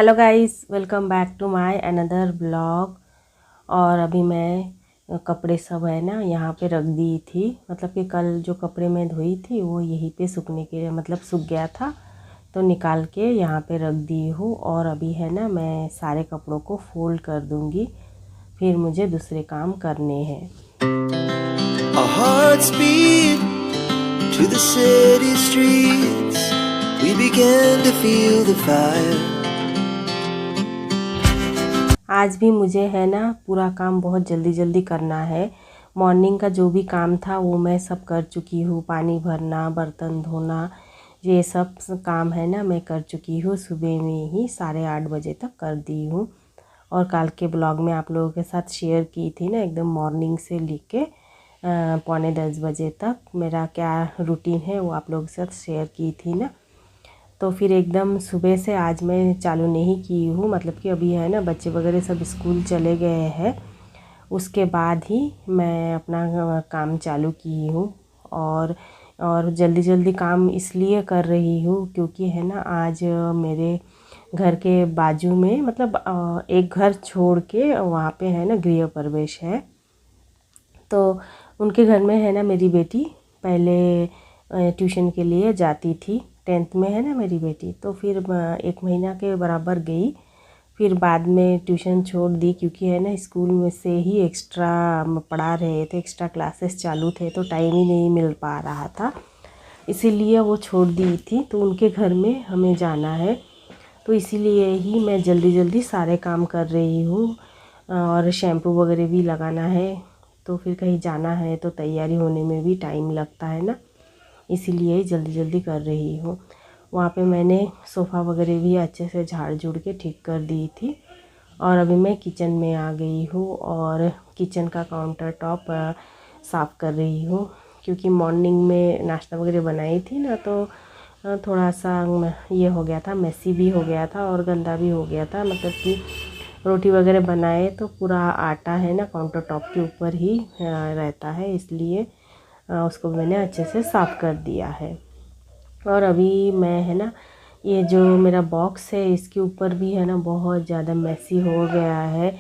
Hello guys, welcome back to my another blog. और अभी मैं कपड़े सब है ना यहाँ पे रख दी थी। मतलब कि कल जो कपड़े मैं धोई थी वो यहीं पे सूखने के मतलब सूख गया था, तो निकाल के यहाँ पे रख दी हूँ। और अभी है ना मैं सारे कपड़ों को फोल्ड कर दूँगी, फिर मुझे दूसरे काम करने हैं। Our hearts beat to the city streets. We began to feel the fire. आज भी मुझे है ना पूरा काम बहुत जल्दी जल्दी करना है। मॉर्निंग का जो भी काम था वो मैं सब कर चुकी हूँ। पानी भरना, बर्तन धोना, ये सब काम है ना मैं कर चुकी हूँ। सुबह में ही 8:30 बजे तक कर दी हूँ। और कल के ब्लॉग में आप लोगों के साथ शेयर की थी ना, एकदम मॉर्निंग से लेके 9:45 बजे तक मेरा क्या रूटीन है वो आप लोगों के साथ शेयर की थी ना। तो फिर एकदम सुबह से आज मैं चालू नहीं की हूँ। मतलब कि अभी है ना बच्चे वगैरह सब स्कूल चले गए हैं, उसके बाद ही मैं अपना काम चालू की हूँ। और जल्दी जल्दी काम इसलिए कर रही हूँ क्योंकि है ना आज मेरे घर के बाजू में मतलब एक घर छोड़ के वहाँ पे है ना गृह प्रवेश है। तो उनके घर में है ना मेरी बेटी पहले ट्यूशन के लिए जाती थी। 10th में है ना मेरी बेटी, तो फिर 1 महीना के बराबर गई। फिर बाद में ट्यूशन छोड़ दी क्योंकि है ना स्कूल में से ही एक्स्ट्रा पढ़ा रहे थे, एक्स्ट्रा क्लासेस चालू थे, तो टाइम ही नहीं मिल पा रहा था, इसीलिए वो छोड़ दी थी। तो उनके घर में हमें जाना है, तो इसीलिए ही मैं जल्दी जल्दी सारे काम कर रही हूँ। और शैम्पू वगैरह भी लगाना है, तो फिर कहीं जाना है तो तैयारी होने में भी टाइम लगता है ना, इसीलिए जल्दी जल्दी कर रही हूँ। वहाँ पे मैंने सोफ़ा वगैरह भी अच्छे से झाड़ झूड़ के ठीक कर दी थी। और अभी मैं किचन में आ गई हूँ और किचन का काउंटर टॉप साफ़ कर रही हूँ क्योंकि मॉर्निंग में नाश्ता वगैरह बनाई थी ना, तो थोड़ा सा ये हो गया था, मेसी भी हो गया था और गंदा भी हो गया था। मतलब कि रोटी वगैरह बनाए तो पूरा आटा है ना काउंटर टॉप के ऊपर ही रहता है, इसलिए उसको मैंने अच्छे से साफ़ कर दिया है। और अभी मैं है ना ये जो मेरा बॉक्स है इसके ऊपर भी है ना बहुत ज़्यादा मेसी हो गया है।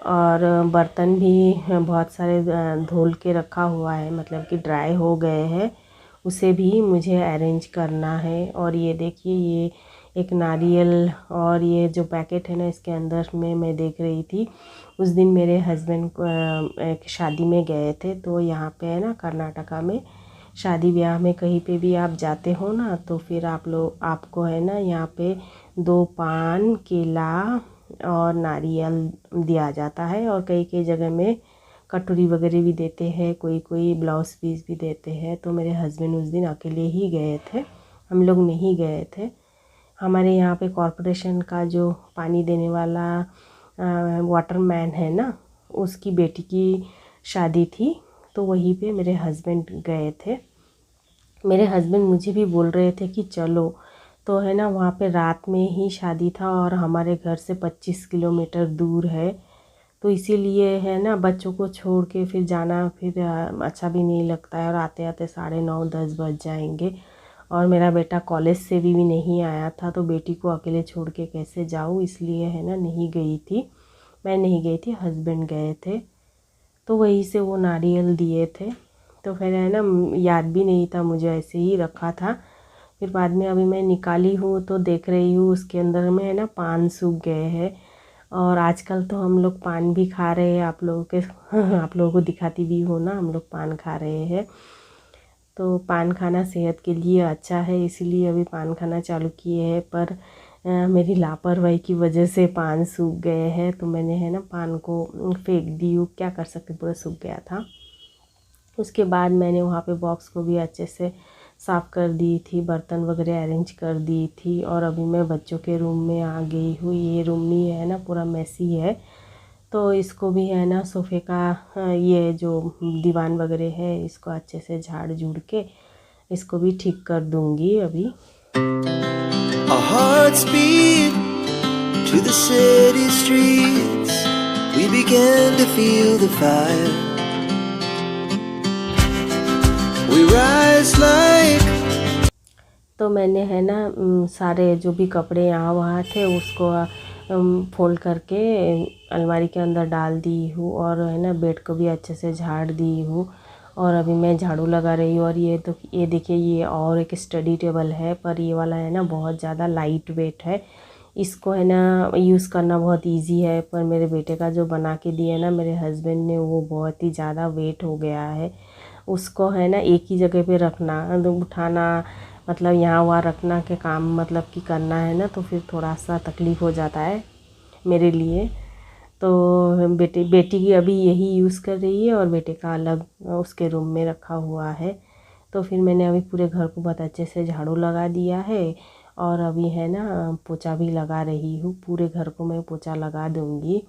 और बर्तन भी बहुत सारे धुल के रखा हुआ है, मतलब कि ड्राई हो गए हैं, उसे भी मुझे अरेंज करना है। और ये देखिए, ये एक नारियल और ये जो पैकेट है ना इसके अंदर में मैं देख रही थी। उस दिन मेरे हस्बैंड एक शादी में गए थे, तो यहाँ पे है ना कर्नाटका में शादी ब्याह में कहीं पे भी आप जाते हो ना, तो फिर आपको है ना यहाँ पे 2 पान, केला और नारियल दिया जाता है। और कई कई जगह में कटोरी वगैरह भी देते हैं, कोई कोई ब्लाउज पीस भी देते हैं। तो मेरे हस्बैंड उस दिन अकेले ही गए थे, हम लोग नहीं गए थे। हमारे यहाँ पे कॉरपोरेशन का जो पानी देने वाला वाटरमैन है ना, उसकी बेटी की शादी थी, तो वहीं पे मेरे हस्बैंड गए थे। मेरे हस्बैंड मुझे भी बोल रहे थे कि चलो, तो है ना वहाँ पे रात में ही शादी था और हमारे घर से 25 किलोमीटर दूर है, तो इसीलिए है ना बच्चों को छोड़ के फिर जाना फिर अच्छा भी नहीं लगता है। और आते आते 9:30-10 बज जाएंगे। और मेरा बेटा कॉलेज से भी नहीं आया था, तो बेटी को अकेले छोड़ के कैसे जाऊँ, इसलिए है ना नहीं गई थी। मैं नहीं गई थी, हस्बैंड गए थे। तो वहीं से वो नारियल दिए थे, तो फिर है ना याद भी नहीं था, मुझे ऐसे ही रखा था। फिर बाद में अभी मैं निकाली हूँ तो देख रही हूँ उसके अंदर में है ना पान सूख गए हैं। और आजकल तो हम लोग पान भी खा रहे हैं, आप लोगों के आप लोगों को दिखाती भी हो ना, हम लोग पान खा रहे हैं। तो पान खाना सेहत के लिए अच्छा है, इसीलिए अभी पान खाना चालू किए हैं। पर मेरी लापरवाही की वजह से पान सूख गए हैं, तो मैंने है ना पान को फेंक दी हूँ, क्या कर सकते, पूरा सूख गया था। उसके बाद मैंने वहाँ पे बॉक्स को भी अच्छे से साफ़ कर दी थी, बर्तन वगैरह अरेंज कर दी थी। और अभी मैं बच्चों के रूम में आ गई हूँ। ये रूम भी है ना पूरा मेसी है, तो इसको भी है ना सोफ़े का ये जो दीवान वगैरह है इसको अच्छे से झाड़ झूड़ के इसको भी ठीक कर दूँगी अभी। Our hearts beat to the city streets. We began to feel the fire. We rise like तो मैंने है ना सारे जो भी कपड़े यहाँ वहाँ थे उसको फोल्ड करके अलमारी के अंदर डाल दी हूँ और है ना बेड को भी अच्छे से झाड़ दी हूँ। और अभी मैं झाड़ू लगा रही हूँ। और ये देखिए ये और एक स्टडी टेबल है, पर ये वाला है ना बहुत ज़्यादा लाइट वेट है। इसको है ना यूज़ करना बहुत इजी है, पर मेरे बेटे का जो बना के दिया ना मेरे हस्बैंड ने, वो बहुत ही ज़्यादा वेट हो गया है। उसको है ना एक ही जगह पे रखना, उठाना, मतलब यहाँ वहाँ रखना के काम मतलब कि करना है ना, तो फिर थोड़ा सा तकलीफ़ हो जाता है मेरे लिए। तो बेटी की अभी यही यूज़ कर रही है और बेटे का अलग उसके रूम में रखा हुआ है। तो फिर मैंने अभी पूरे घर को बहुत अच्छे से झाड़ू लगा दिया है और अभी है ना पोछा भी लगा रही हूँ। पूरे घर को मैं पोछा लगा दूँगी।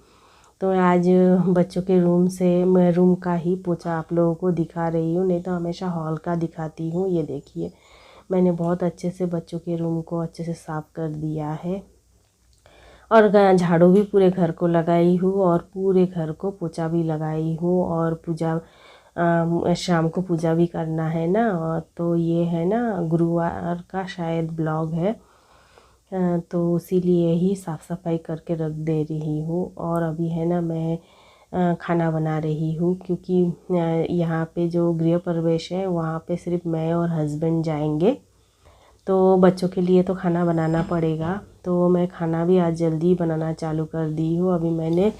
तो आज बच्चों के मैं रूम का ही पोछा आप लोगों को दिखा रही हूँ, नहीं तो हमेशा हॉल का दिखाती हूँ। ये देखिए मैंने बहुत अच्छे से बच्चों के रूम को अच्छे से साफ़ कर दिया है और झाड़ू भी पूरे घर को लगाई हूँ और पूरे घर को पोछा भी लगाई हूँ। और शाम को पूजा भी करना है ना, तो ये है ना गुरुवार का शायद ब्लॉग है, तो इसीलिए ही साफ़ सफाई करके रख दे रही हूँ। और अभी है ना मैं खाना बना रही हूँ, क्योंकि यहाँ पे जो गृह प्रवेश है वहाँ पे सिर्फ मैं और हस्बैंड जाएंगे, तो बच्चों के लिए तो खाना बनाना पड़ेगा। तो मैं खाना भी आज जल्दी बनाना चालू कर दी हूँ। अभी मैंने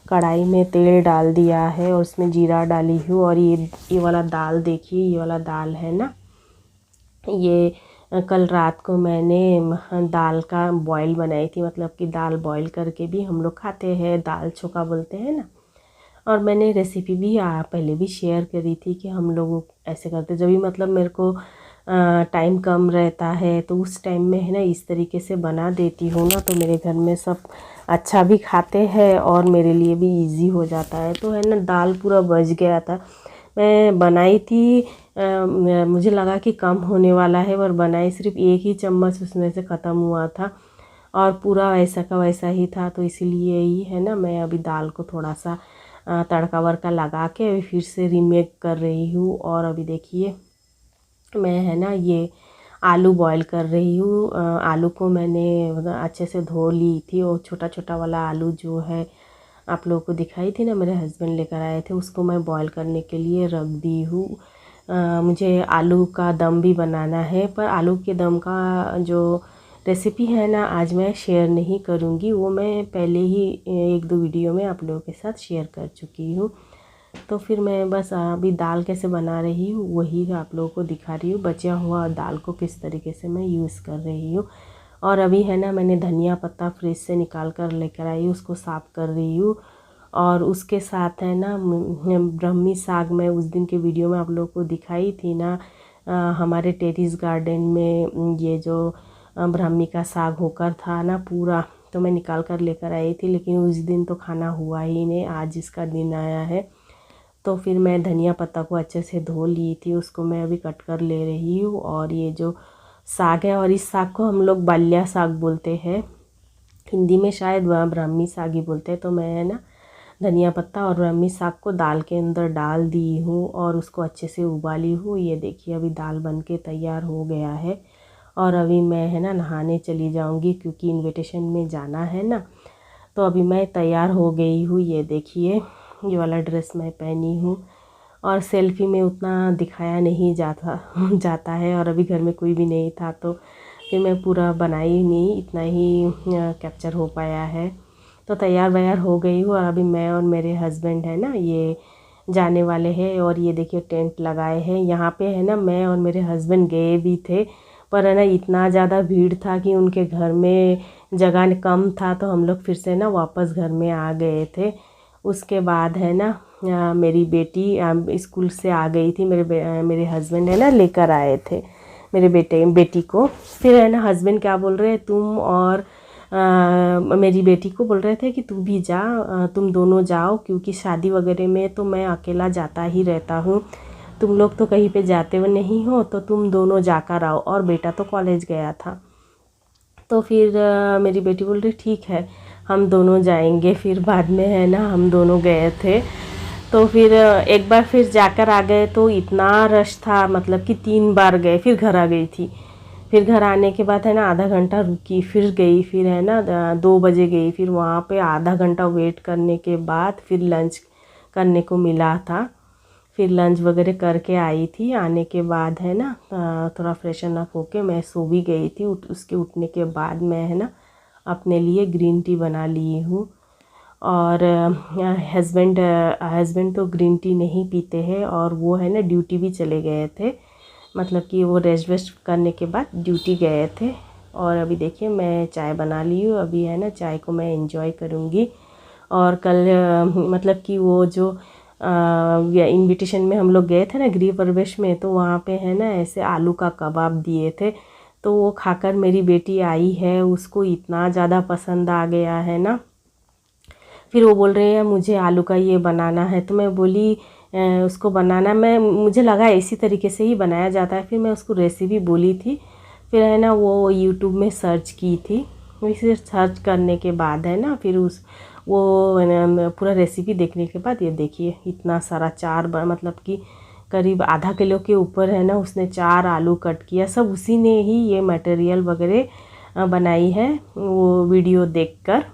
कढ़ाई में तेल डाल दिया है और उसमें जीरा डाली हूँ। और ये वाला दाल देखिए, ये वाला दाल है ना, ये कल रात को मैंने दाल का बॉयल बनाई थी, मतलब कि दाल बॉयल करके भी हम लोग खाते हैं, दाल चोखा बोलते हैं ना। और मैंने रेसिपी भी पहले भी शेयर करी थी कि हम लोग ऐसे करते, जब भी मतलब मेरे को टाइम कम रहता है तो उस टाइम में है ना इस तरीके से बना देती हूँ ना, तो मेरे घर में सब अच्छा भी खाते हैं और मेरे लिए भी इजी हो जाता है। तो है ना दाल पूरा बच गया था, मैं बनाई थी, मुझे लगा कि कम होने वाला है, पर बनाई सिर्फ एक ही चम्मच उसमें से ख़त्म हुआ था और पूरा वैसा का वैसा ही था। तो इसीलिए ही है ना मैं अभी दाल को थोड़ा सा तड़का वड़का लगा के अभी फिर से रीमेक कर रही हूँ। और अभी देखिए मैं है ना ये आलू बॉईल कर रही हूँ। आलू को मैंने अच्छे से धो ली थी, और छोटा छोटा वाला आलू जो है आप लोगों को दिखाई थी ना, मेरे हस्बैंड लेकर आए थे, उसको मैं बॉईल करने के लिए रख दी हूँ। मुझे आलू का दम भी बनाना है, पर आलू के दम का जो रेसिपी है ना आज मैं शेयर नहीं करूँगी, वो मैं पहले ही 1-2 वीडियो में आप लोगों के साथ शेयर कर चुकी हूँ। तो फिर मैं बस अभी दाल कैसे बना रही हूँ वही आप लोगों को दिखा रही हूँ, बचा हुआ दाल को किस तरीके से मैं यूज़ कर रही हूँ। और अभी है ना मैंने धनिया पत्ता फ्रिज से निकाल कर लेकर आई हूँ, उसको साफ़ कर रही हूँ। और उसके साथ है ना ब्राह्मी साग, मैं उस दिन के वीडियो में आप लोगों को दिखाई थी ना, हमारे टेरेस गार्डन में ये जो ब्राह्मी का साग होकर था ना पूरा, तो मैं निकाल कर लेकर आई थी, लेकिन उस दिन तो खाना हुआ ही नहीं, आज इसका दिन आया है। तो फिर मैं धनिया पत्ता को अच्छे से धो ली थी, उसको मैं अभी कट कर ले रही हूँ। और ये जो साग है, और इस साग को हम लोग बाल्या साग बोलते हैं, हिंदी में शायद ब्राह्मी साग ही बोलते हैं। तो मैं है ना धनिया पत्ता और ब्राह्मी साग को दाल के अंदर डाल दी हूँ और उसको अच्छे से उबाली हूँ। ये देखिए अभी दाल बन के तैयार हो गया है। और अभी मैं है ना नहाने चली जाऊँगी, क्योंकि इन्विटेशन में जाना है ना। तो अभी मैं तैयार हो गई हूँ, ये देखिए ये वाला ड्रेस मैं पहनी हूँ। और सेल्फ़ी में उतना दिखाया नहीं जाता है, और अभी घर में कोई भी नहीं था, तो फिर मैं पूरा बनाई नहीं, इतना ही कैप्चर हो पाया है। तो तैयार वैयार हो गई हूँ और अभी मैं और मेरे हस्बैंड है ना ये जाने वाले हैं। और ये देखिए टेंट लगाए हैं यहाँ पे, है ना मैं और मेरे हस्बैंड गए भी थे, पर है ना इतना ज़्यादा भीड़ था कि उनके घर में जगह कम था, तो हम लोग फिर से ना वापस घर में आ गए थे। उसके बाद है ना मेरी बेटी स्कूल से आ गई थी, मेरे हस्बैंड है ना लेकर आए थे मेरे बेटी को। फिर है ना हस्बैंड क्या बोल रहे हैं, तुम और मेरी बेटी को बोल रहे थे कि तू भी जा, तुम दोनों जाओ, क्योंकि शादी वगैरह में तो मैं अकेला जाता ही रहता हूँ, तुम लोग तो कहीं पे जाते हुए नहीं हो, तो तुम दोनों जाकर आओ। और बेटा तो कॉलेज गया था। तो फिर मेरी बेटी बोल रही ठीक है हम दोनों जाएंगे। फिर बाद में है ना हम दोनों गए थे। तो फिर एक बार फिर जाकर आ गए, तो इतना रश था, मतलब कि 3 बार गए, फिर घर आ गई थी। फिर घर आने के बाद है ना आधा घंटा रुकी, फिर गई, फिर है ना 2 बजे गई, फिर वहाँ पे आधा घंटा वेट करने के बाद फिर लंच करने को मिला था। फिर लंच वगैरह करके आई थी। आने के बाद है ना थोड़ा फ्रेशन अप होके मैं सो भी गई थी। उसके उठने के बाद मैं है ना अपने लिए ग्रीन टी बना ली हूँ। और हस्बैंड तो ग्रीन टी नहीं पीते हैं और वो है ना ड्यूटी भी चले गए थे, मतलब कि वो रेस्ट करने के बाद ड्यूटी गए थे। और अभी देखिए मैं चाय बना ली हूँ। अभी है ना चाय को मैं एंजॉय करूँगी। और कल मतलब कि वो जो इनविटेशन में हम लोग गए थे ना गृह प्रवेश में, तो वहाँ पे है ना ऐसे आलू का कबाब दिए थे। तो वो खाकर मेरी बेटी आई है, उसको इतना ज़्यादा पसंद आ गया है ना। फिर वो बोल रहे हैं मुझे आलू का ये बनाना है। तो मैं बोली उसको बनाना, मुझे लगा इसी तरीके से ही बनाया जाता है। फिर मैं उसको रेसिपी बोली थी। फिर है ना वो यूट्यूब में सर्च की थी। इसे सर्च करने के बाद है ना फिर वो पूरा रेसिपी देखने के बाद ये देखिए इतना सारा मतलब कि करीब आधा किलो के ऊपर है ना उसने 4 आलू कट किया। सब उसी ने ही ये मटेरियल वगैरह बनाई है वो वीडियो देखकर।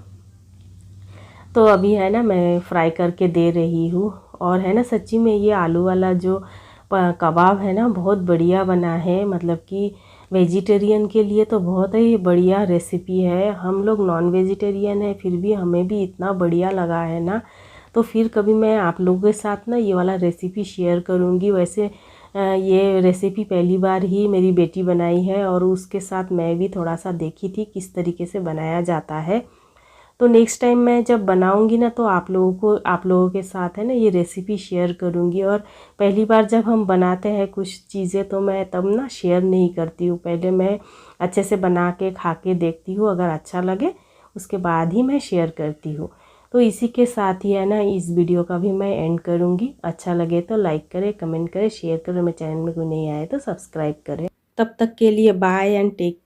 तो अभी है ना मैं फ्राई करके दे रही हूँ। और है ना सच्ची में ये आलू वाला जो कबाब है ना बहुत बढ़िया बना है, मतलब कि वेजिटेरियन के लिए तो बहुत ही बढ़िया रेसिपी है। हम लोग नॉन वेजिटेरियन है फिर भी हमें भी इतना बढ़िया लगा है ना। तो फिर कभी मैं आप लोगों के साथ ना ये वाला रेसिपी शेयर करूँगी। वैसे ये रेसिपी पहली बार ही मेरी बेटी बनाई है और उसके साथ मैं भी थोड़ा सा देखी थी किस तरीके से बनाया जाता है। तो नेक्स्ट टाइम मैं जब बनाऊंगी ना तो आप लोगों के साथ है ना ये रेसिपी शेयर करूंगी। और पहली बार जब हम बनाते हैं कुछ चीज़ें तो मैं तब ना शेयर नहीं करती हूँ, पहले मैं अच्छे से बना के खा के देखती हूँ, अगर अच्छा लगे उसके बाद ही मैं शेयर करती हूँ। तो इसी के साथ ही है ना इस वीडियो का भी मैं एंड करूँगी। अच्छा लगे तो लाइक करें, कमेंट करें, शेयर करें। मेरे चैनल में कोई नहीं आए तो सब्सक्राइब करें। तब तक के लिए बाय एंड टेक